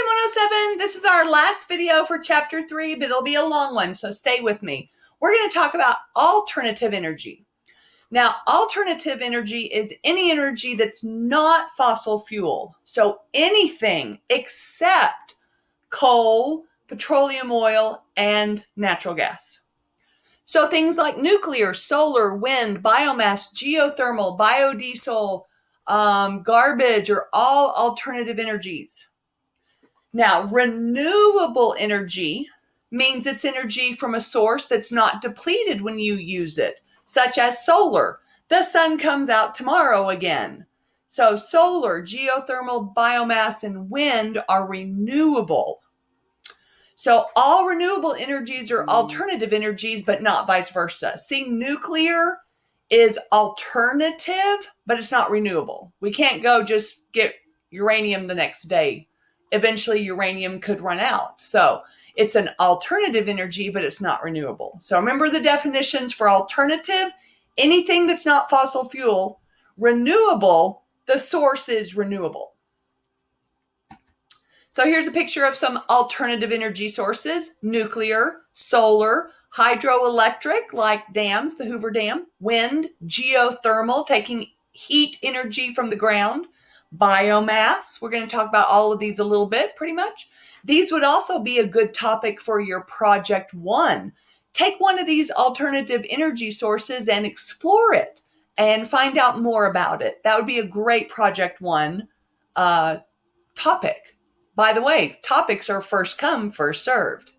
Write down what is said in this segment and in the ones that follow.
107. This is our last video for chapter 3, but it'll be a long one, so stay with me. We're going to talk about alternative energy. Now, alternative energy is any energy that's not fossil fuel. So anything except coal, petroleum oil, and natural gas. So things like nuclear, solar, wind, biomass, geothermal, biodiesel, garbage are all alternative energies. Now, renewable energy means it's energy from a source that's not depleted when you use it, such as solar. The sun comes out tomorrow again. So solar, geothermal, biomass, and wind are renewable. So all renewable energies are alternative energies, but not vice versa. See, nuclear is alternative, but it's not renewable. We can't go just get uranium the next day. Eventually, uranium could run out. So it's an alternative energy, but it's not renewable. So remember the definitions for alternative: anything that's not fossil fuel. Renewable, the source is renewable. So here's a picture of some alternative energy sources: nuclear, solar, hydroelectric like dams, the Hoover Dam, wind, geothermal, taking heat energy from the ground, biomass. We're going to talk about all of these a little bit, pretty much. These would also be a good topic for your project 1. Take one of these alternative energy sources and explore it and find out more about it. That would be a great project 1 topic. By the way, topics are first come, first served.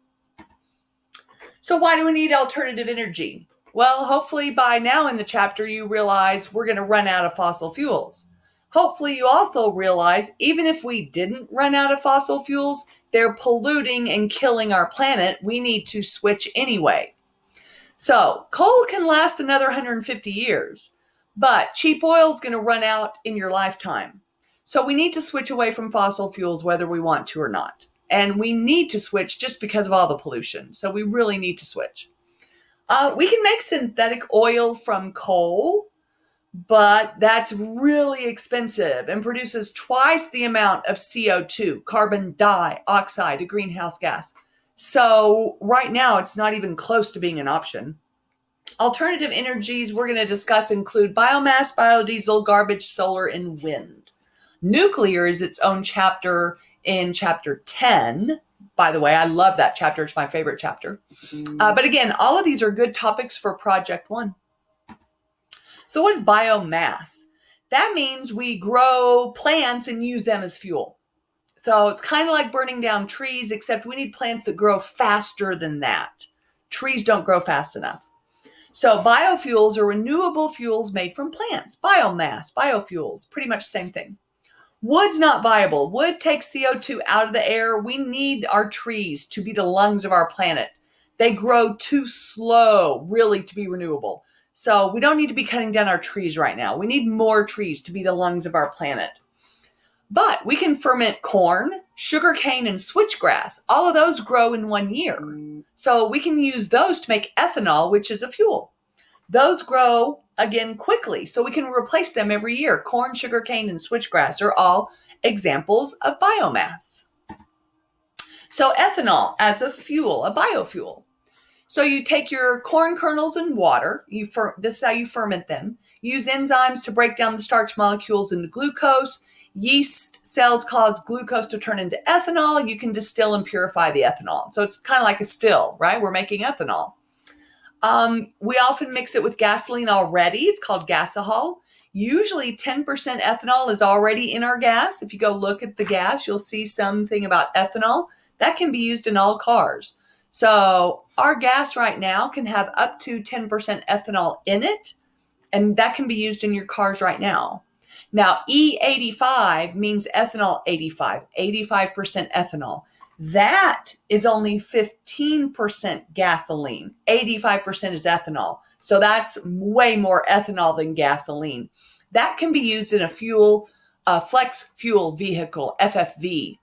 So why do we need alternative energy? Well, hopefully by now in the chapter you realize we're going to run out of fossil fuels. Hopefully you also realize even if we didn't run out of fossil fuels, they're polluting and killing our planet. We need to switch anyway. So coal can last another 150 years, but cheap oil is going to run out in your lifetime. So we need to switch away from fossil fuels whether we want to or not. And we need to switch just because of all the pollution. So we really need to switch. We can make synthetic oil from coal, but that's really expensive and produces twice the amount of CO2, carbon dioxide, a greenhouse gas. So right now it's not even close to being an option. Alternative energies we're going to discuss include biomass, biodiesel, garbage, solar, and wind. Nuclear is its own chapter in chapter 10. By the way, I love that chapter. It's my favorite chapter. But again, all of these are good topics for project 1. So what is biomass? That means we grow plants and use them as fuel. So it's kind of like burning down trees, except we need plants that grow faster than that. Trees don't grow fast enough. So biofuels are renewable fuels made from plants. Biomass, biofuels, pretty much the same thing. Wood's not viable. Wood takes CO2 out of the air. We need our trees to be the lungs of our planet. They grow too slow, really, to be renewable. So we don't need to be cutting down our trees right now. We need more trees to be the lungs of our planet. But we can ferment corn, sugarcane, and switchgrass. All of those grow in 1 year. So we can use those to make ethanol, which is a fuel. Those grow again quickly, so we can replace them every year. Corn, sugarcane, and switchgrass are all examples of biomass. So ethanol as a fuel, a biofuel. So you take your corn kernels and water, this is how you ferment them. Use enzymes to break down the starch molecules into glucose. Yeast cells cause glucose to turn into ethanol. You can distill and purify the ethanol. So it's kind of like a still, right? We're making ethanol. We often mix it with gasoline already. It's called gasohol. Usually 10% ethanol is already in our gas. If you go look at the gas, you'll see something about ethanol. That can be used in all cars. So our gas right now can have up to 10% ethanol in it, and that can be used in your cars right now. Now, E85 means ethanol 85%, 85% ethanol. That is only 15% gasoline. 85% is ethanol. So that's way more ethanol than gasoline. That can be used in a flex fuel vehicle, FFV.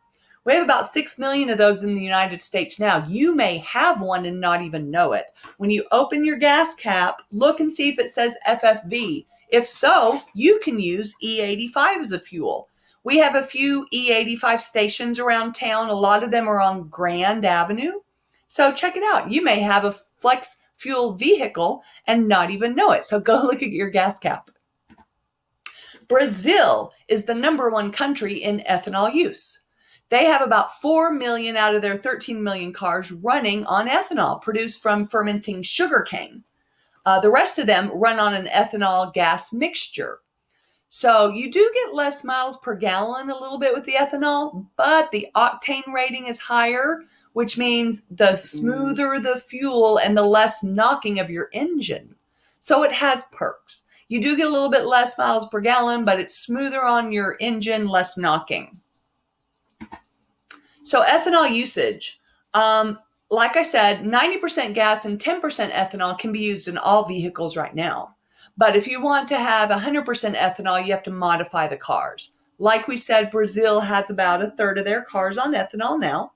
We have about 6 million of those in the United States now. You may have one and not even know it. When you open your gas cap, look and see if it says FFV. If so, you can use E85 as a fuel. We have a few E85 stations around town. A lot of them are on Grand Avenue. So check it out. You may have a flex fuel vehicle and not even know it. So go look at your gas cap. Brazil is the #1 country in ethanol use. They have about 4 million out of their 13 million cars running on ethanol produced from fermenting sugarcane. The rest of them run on an ethanol gas mixture. So you do get less miles per gallon a little bit with the ethanol, but the octane rating is higher, which means the smoother the fuel and the less knocking of your engine. So it has perks. You do get a little bit less miles per gallon, but it's smoother on your engine, less knocking. So ethanol usage. Like I said, 90% gas and 10% ethanol can be used in all vehicles right now. But if you want to have 100% ethanol, you have to modify the cars. Like we said, Brazil has about a third of their cars on ethanol now.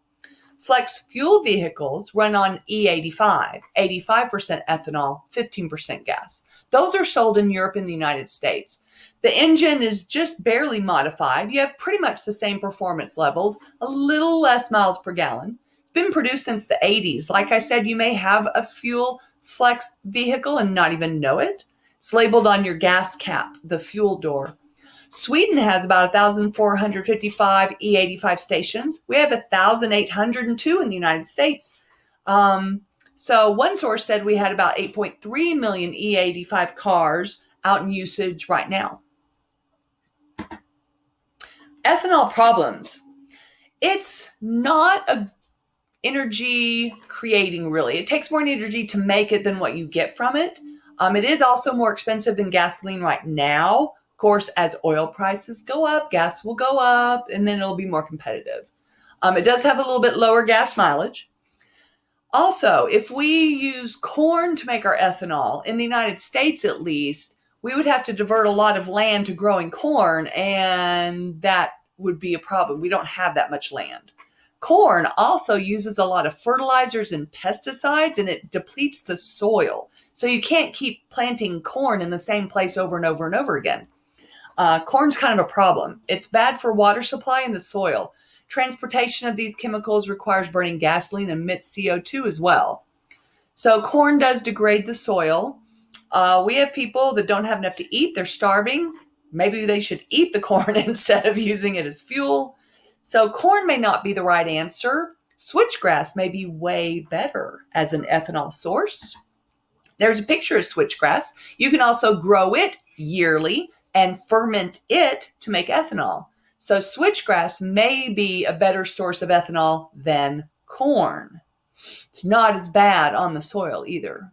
Flex fuel vehicles run on E85, 85% ethanol, 15% gas. Those are sold in Europe and the United States. The engine is just barely modified. You have pretty much the same performance levels, a little less miles per gallon. It's been produced since the 80s. Like I said, you may have a fuel flex vehicle and not even know it. It's labeled on your gas cap, the fuel door. Sweden has about 1,455 E85 stations. We have 1,802 in the United States. So one source said we had about 8.3 million E85 cars out in usage right now. Ethanol problems. It's not a energy creating really. It takes more energy to make it than what you get from it. It is also more expensive than gasoline right now. Of course, as oil prices go up, gas will go up, and then it'll be more competitive. It does have a little bit lower gas mileage. Also, if we use corn to make our ethanol, in the United States at least, we would have to divert a lot of land to growing corn, and that would be a problem. We don't have that much land. Corn also uses a lot of fertilizers and pesticides, and it depletes the soil. So you can't keep planting corn in the same place over and over and over again. Corn's kind of a problem. It's bad for water supply in the soil. Transportation of these chemicals requires burning gasoline and emits CO2 as well. So corn does degrade the soil. We have people that don't have enough to eat. They're starving. Maybe they should eat the corn instead of using it as fuel. So corn may not be the right answer. Switchgrass may be way better as an ethanol source. There's a picture of switchgrass. You can also grow it yearly and ferment it to make ethanol. So switchgrass may be a better source of ethanol than corn. It's not as bad on the soil either.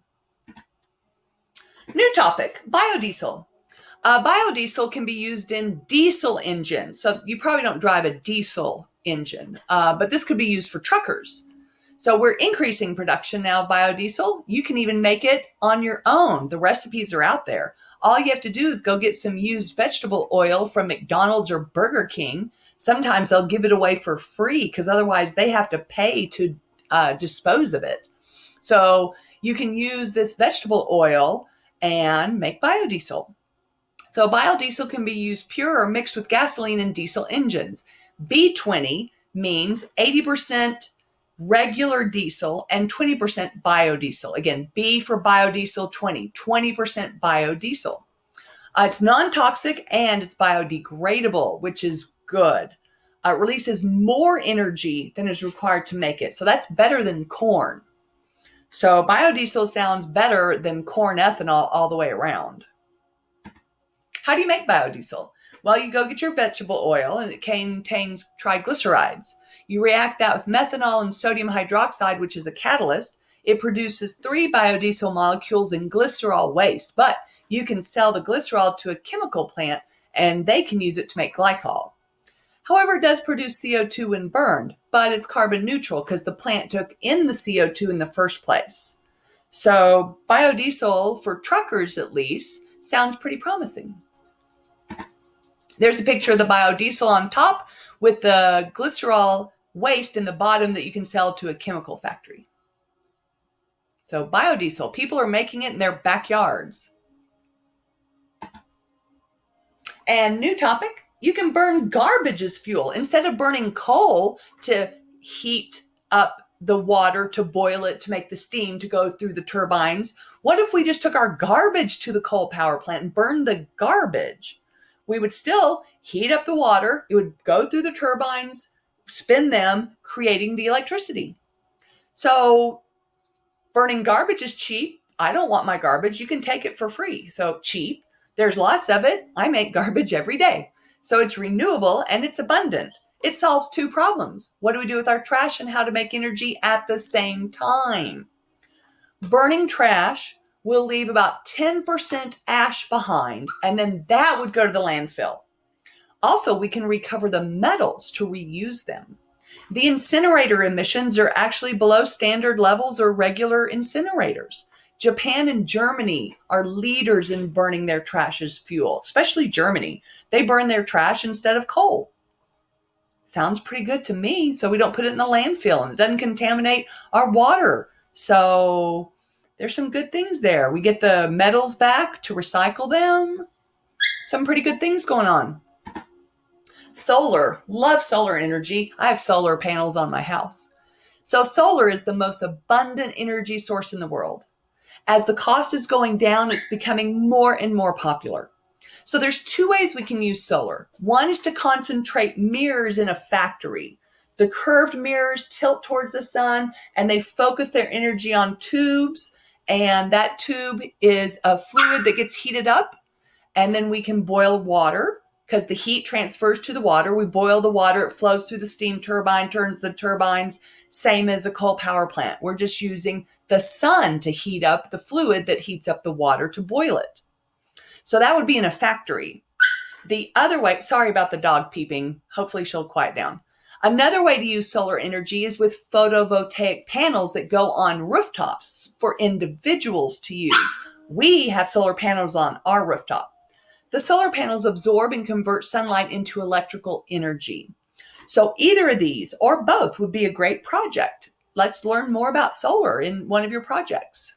New topic, biodiesel. Biodiesel can be used in diesel engines. So you probably don't drive a diesel engine, but this could be used for truckers. So we're increasing production now of biodiesel. You can even make it on your own. The recipes are out there. All you have to do is go get some used vegetable oil from McDonald's or Burger King. Sometimes they'll give it away for free because otherwise they have to pay to dispose of it. So you can use this vegetable oil and make biodiesel. So biodiesel can be used pure or mixed with gasoline in diesel engines. B20 means 80% regular diesel and 20% biodiesel. Again, B for biodiesel, 20% biodiesel. It's non-toxic and it's biodegradable, which is good. It releases more energy than is required to make it. So that's better than corn. So biodiesel sounds better than corn ethanol all the way around. How do you make biodiesel? Well, you go get your vegetable oil and it contains triglycerides. You react that with methanol and sodium hydroxide, which is a catalyst. It produces 3 biodiesel molecules in glycerol waste, but you can sell the glycerol to a chemical plant and they can use it to make glycol. However, it does produce CO2 when burned, but it's carbon neutral because the plant took in the CO2 in the first place. So biodiesel, for truckers at least, sounds pretty promising. There's a picture of the biodiesel on top with the glycerol waste in the bottom that you can sell to a chemical factory. So biodiesel, people are making it in their backyards. And new topic, You can burn garbage as fuel. Instead of burning coal to heat up the water, to boil it, to make the steam to go through the turbines, what if we just took our garbage to the coal power plant and burned the garbage? We would still heat up the water. It would go through the turbines, spin them, creating the electricity. So burning garbage is cheap. I don't want my garbage. You can take it for free. So cheap. There's lots of it. I make garbage every day. So it's renewable and it's abundant. It solves two problems. What do we do with our trash and how to make energy at the same time? Burning trash will leave about 10% ash behind, and then that would go to the landfill. Also, we can recover the metals to reuse them. The incinerator emissions are actually below standard levels or regular incinerators. Japan and Germany are leaders in burning their trash as fuel, especially Germany. They burn their trash instead of coal. Sounds pretty good to me. So we don't put it in the landfill and it doesn't contaminate our water. So there's some good things there. We get the metals back to recycle them. Some pretty good things going on. Solar, love solar energy. I have solar panels on my house. So solar is the most abundant energy source in the world. As the cost is going down, it's becoming more and more popular. So there's two ways we can use solar. One is to concentrate mirrors in a factory. The curved mirrors tilt towards the sun and they focus their energy on tubes, and that tube is a fluid that gets heated up, and then we can boil water because the heat transfers to the water. We boil the water, it flows through the steam turbine, turns the turbines, same as a coal power plant. We're just using the sun to heat up the fluid that heats up the water to boil it. So that would be in a factory. The other way, sorry about the dog peeping, hopefully she'll quiet down. Another way to use solar energy is with photovoltaic panels that go on rooftops for individuals to use. We have solar panels on our rooftop. The solar panels absorb and convert sunlight into electrical energy. So either of these or both would be a great project. Let's learn more about solar in one of your projects.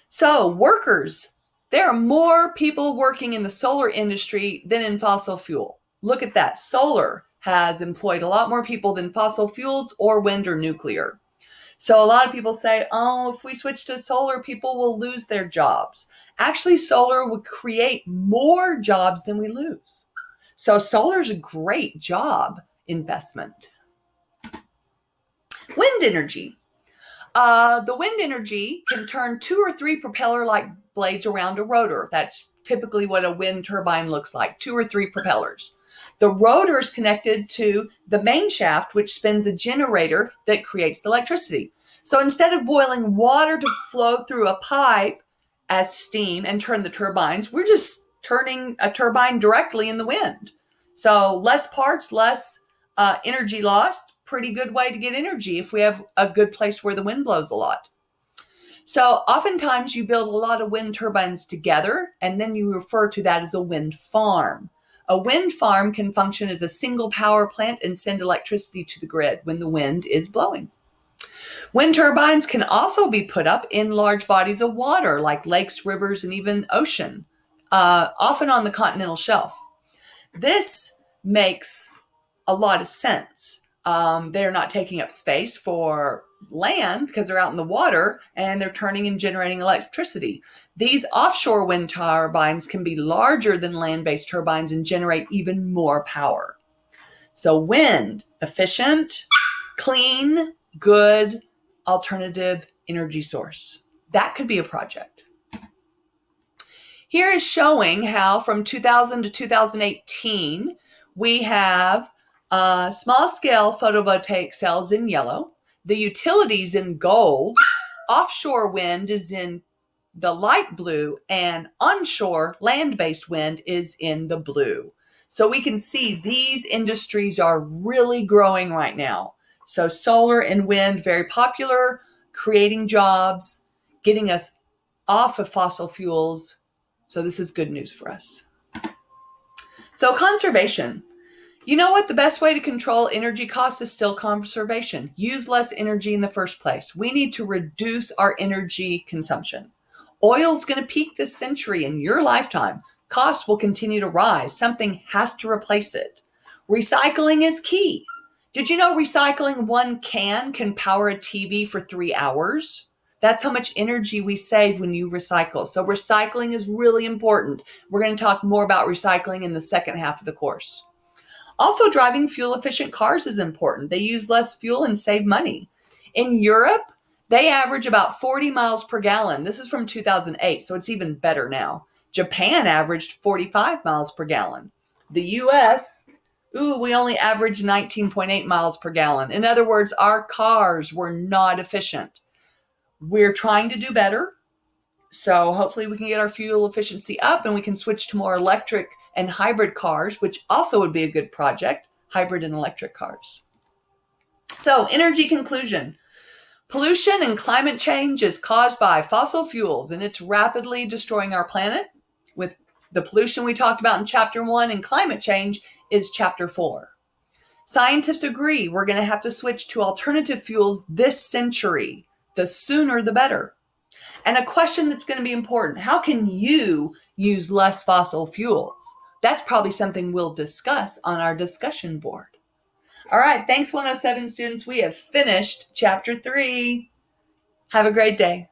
So workers, there are more people working in the solar industry than in fossil fuel. Look at that. Solar has employed a lot more people than fossil fuels or wind or nuclear. So a lot of people say, oh, if we switch to solar, people will lose their jobs. Actually, solar would create more jobs than we lose. So solar is a great job investment. Wind energy. The wind energy can turn 2 or 3 propeller-like blades around a rotor. That's typically what a wind turbine looks like, 2 or 3 propellers. The rotor is connected to the main shaft, which spins a generator that creates the electricity. So instead of boiling water to flow through a pipe as steam and turn the turbines, we're just turning a turbine directly in the wind. So less parts, less energy lost. Pretty good way to get energy if we have a good place where the wind blows a lot. So oftentimes you build a lot of wind turbines together, and then you refer to that as a wind farm. A wind farm can function as a single power plant and send electricity to the grid when the wind is blowing. Wind turbines can also be put up in large bodies of water like lakes, rivers, and even ocean, often on the continental shelf. This makes a lot of sense. They're not taking up space for land because they're out in the water and they're turning and generating electricity. These offshore wind turbines can be larger than land-based turbines and generate even more power. So wind, efficient, clean, good, alternative energy source. That could be a project. Here is showing how from 2000 to 2018, we have small-scale photovoltaic cells in yellow, the utilities in gold, offshore wind is in the light blue, and onshore land-based wind is in the blue. So we can see these industries are really growing right now. So solar and wind, very popular, creating jobs, getting us off of fossil fuels. So this is good news for us. So conservation. You know what? The best way to control energy costs is still conservation. Use less energy in the first place. We need to reduce our energy consumption. Oil's going to peak this century in your lifetime. costs will continue to rise. Something has to replace it. Recycling is key. Did you know recycling one can power a TV for 3 hours? That's how much energy we save when you recycle. So recycling is really important. We're going to talk more about recycling in the second half of the course. Also, driving fuel-efficient cars is important. They use less fuel and save money. In Europe, they average about 40 miles per gallon. This is from 2008, so it's even better now. Japan averaged 45 miles per gallon. The US, we only averaged 19.8 miles per gallon. In other words, our cars were not efficient. We're trying to do better. So hopefully we can get our fuel efficiency up and we can switch to more electric and hybrid cars, which also would be a good project, hybrid and electric cars. So energy conclusion. Pollution and climate change is caused by fossil fuels, and it's rapidly destroying our planet. With the pollution we talked about in chapter 1 and climate change is chapter 4. Scientists agree we're going to have to switch to alternative fuels this century. The sooner, the better. And a question that's going to be important, how can you use less fossil fuels? That's probably something we'll discuss on our discussion board. All right, thanks 107 students. We have finished chapter 3. Have a great day.